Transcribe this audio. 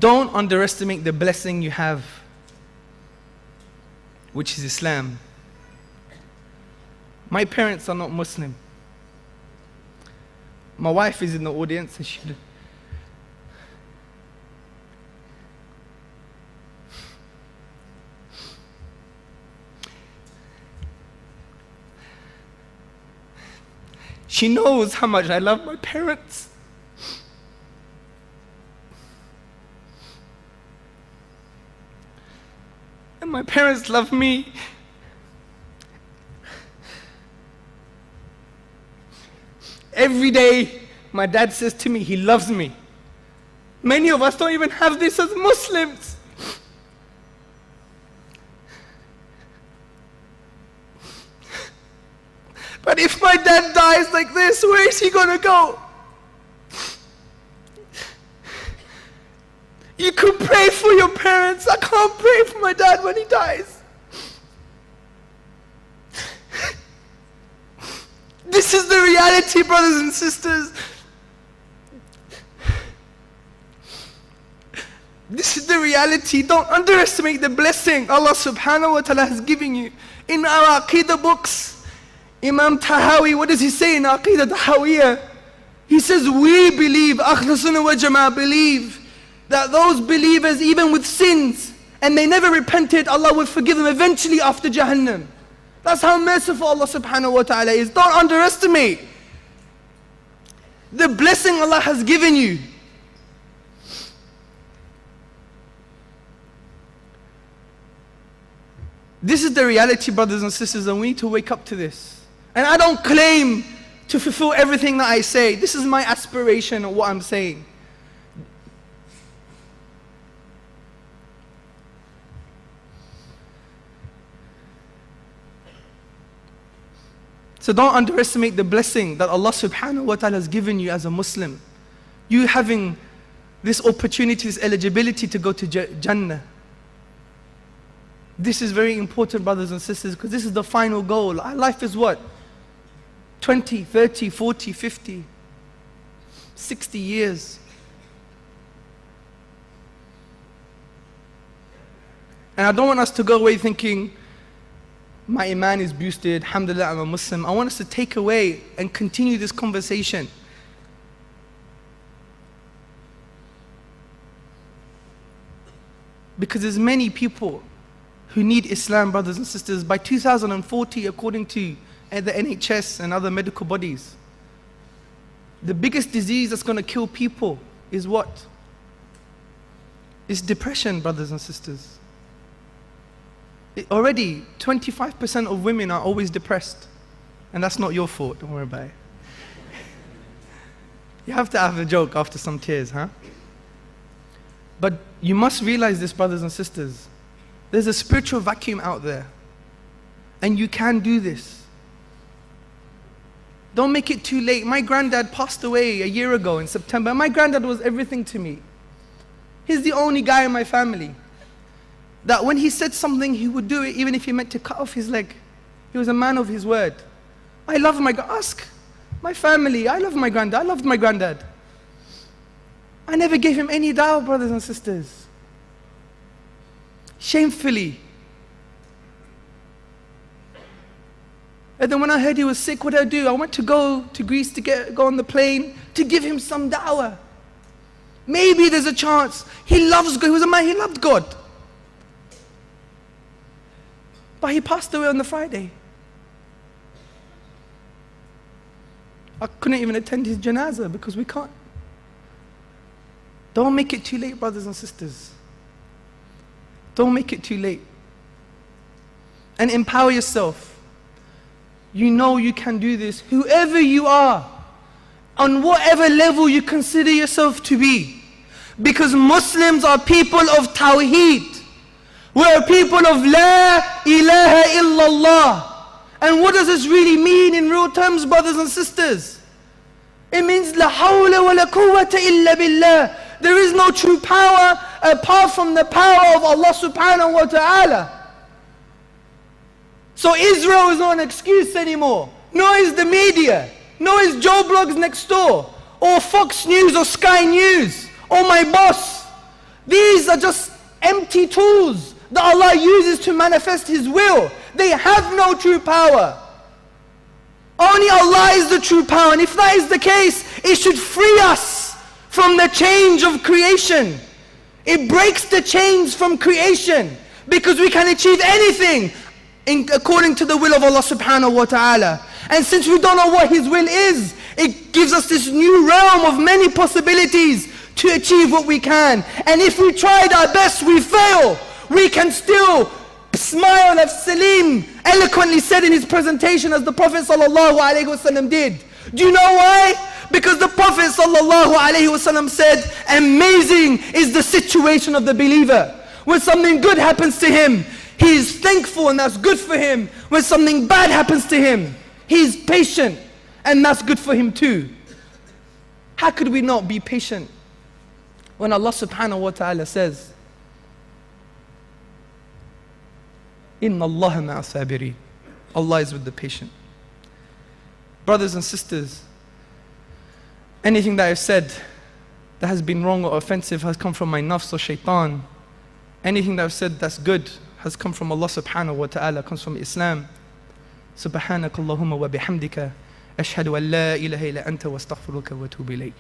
Don't underestimate the blessing you have, which is Islam. My parents are not Muslim. My wife is in the audience and she knows how much I love my parents. And my parents love me. Every day, my dad says to me, he loves me. Many of us don't even have this as Muslims. But if my dad dies like this, where is he gonna go? You could pray for your parents. I can't pray for my dad when he dies. This is the reality, brothers and sisters. This is the reality. Don't underestimate the blessing Allah subhanahu wa ta'ala has given you. In our aqidah books, Imam Tahawi, what does he say in Aqidah Tahawiyah? He says, we believe, Ahl Sunnah wa Jama'ah believe, that those believers, even with sins, and they never repented, Allah will forgive them eventually after Jahannam. That's how merciful Allah subhanahu wa ta'ala is. Don't underestimate the blessing Allah has given you. This is the reality, brothers and sisters, and we need to wake up to this. And I don't claim to fulfill everything that I say. This is my aspiration of what I'm saying. So don't underestimate the blessing that Allah subhanahu wa ta'ala has given you as a Muslim. You having this opportunity, this eligibility to go to Jannah. This is very important, brothers and sisters, because this is the final goal. Our life is what? 20, 30, 40, 50, 60 years. And I don't want us to go away thinking, my iman is boosted, alhamdulillah, I'm a Muslim. I want us to take away and continue this conversation. Because there's many people who need Islam, brothers and sisters. By 2040, according to the NHS and other medical bodies, the biggest disease that's going to kill people is what? It's depression, brothers and sisters. Already, 25% of women are always depressed. And that's not your fault, don't worry about it. You have to have a joke after some tears, huh? But you must realize this, brothers and sisters. There's a spiritual vacuum out there. And you can do this. Don't make it too late. My granddad passed away a year ago in September. My granddad was everything to me. He's the only guy in my family that when he said something, he would do it even if he meant to cut off his leg. He was a man of his word. I love ask my family. I love my granddad. I loved my granddad. I never gave him any dawah, brothers and sisters. Shamefully. And then when I heard he was sick, what did I do? I went to go to Greece to go on the plane to give him some dawah. Maybe there's a chance. He loves God. He was a man, he loved God. But he passed away on the Friday. I couldn't even attend his janazah because we can't. Don't make it too late, brothers and sisters. Don't make it too late. And empower yourself. You know you can do this. Whoever you are, on whatever level you consider yourself to be. Because Muslims are people of Tawheed. We are people of La ilaha illallah. And what does this really mean in real terms, brothers and sisters? It means La hawla wa la quwwata illa billah. there is no true power apart from the power of Allah subhanahu wa ta'ala. So Israel is not an excuse anymore. Nor is the media. Nor is Joe Blogs next door. Or Fox News or Sky News. Or my boss. These are just empty tools that Allah uses to manifest His will. They have no true power. Only Allah is the true power. And if that is the case, it should free us from the change of creation. It breaks the chains from creation. Because we can achieve anything according to the will of Allah subhanahu wa ta'ala. And since we don't know what His will is, it gives us this new realm of many possibilities to achieve what we can. And if we tried our best, we fail. We can still smile, as Salim eloquently said in his presentation, as the Prophet ﷺ did. Do you know why? Because the Prophet ﷺ said, amazing is the situation of the believer. When something good happens to him, he is thankful and that's good for him. When something bad happens to him, he is patient and that's good for him too. How could we not be patient when Allah subhanahu wa ta'ala says, Inna Allah ma'a sabirin. Allah is with the patient. Brothers and sisters, anything that I've said that has been wrong or offensive has come from my nafs or shaitan. Anything that I've said that's good has come from Allah subhanahu wa ta'ala, comes from Islam. Subhanakallahumma wa bihamdika ashhadu an la ilaha illa anta wa astaghfiruka wa atubu ilayk.